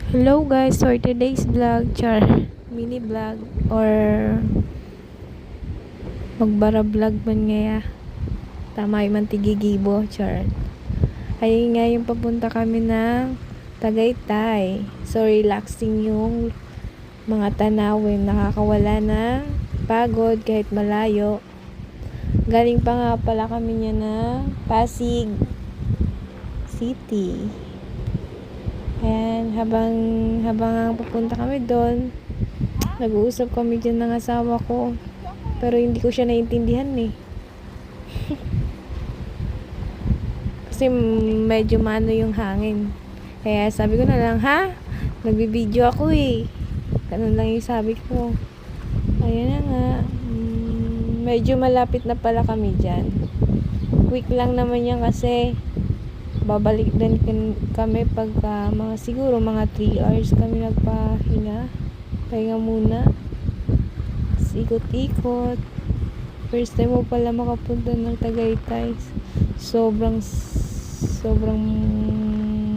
Hello guys, for today's vlog, mini vlog or magbara vlog man ngaya. Tama yung mantigigibo, Ayun nga yung papunta kami ng Tagaytay. So relaxing yung mga tanawin, nakakawala ng pagod kahit malayo. Galing pa nga pala kami niya na Pasig City. Ayan, habang papunta kami doon, nag-uusap kami dyan ng asawa ko. Pero hindi ko siya naintindihan Kasi medyo maano yung hangin. Kaya sabi ko na lang, ha? Nagbibideo ako Ganun lang yung sabi ko. Ayan na nga. Medyo malapit na pala kami dyan. Quick lang naman yan kasi babalik din kami pagka siguro mga 3 hours kami pahinga muna, ikot-ikot. First time mo pala makapunta ng Tagaytay. Sobrang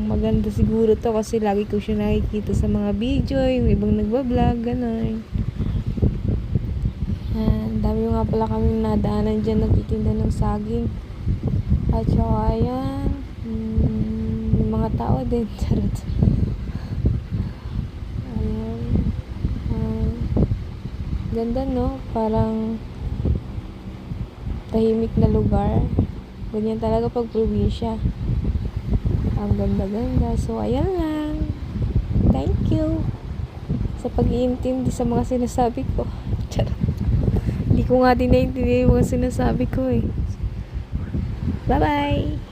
maganda siguro to kasi lagi ko siya nakikita sa mga video, yung ibang nagbablog, ganun. Dami nga pala kami nadaanan dyan, nagtitinda ng saging at saka ayan, mga tao din. Charot. Ayan. Ganda no? Parang tahimik na lugar. Ganyan talaga pag probinsya. Ang ganda-ganda. So, ayan lang. Thank you sa pag-iintindi sa mga sinasabi ko. Charot. Hindi ko nga din naiintindihan yung mga sinasabi ko Bye-bye!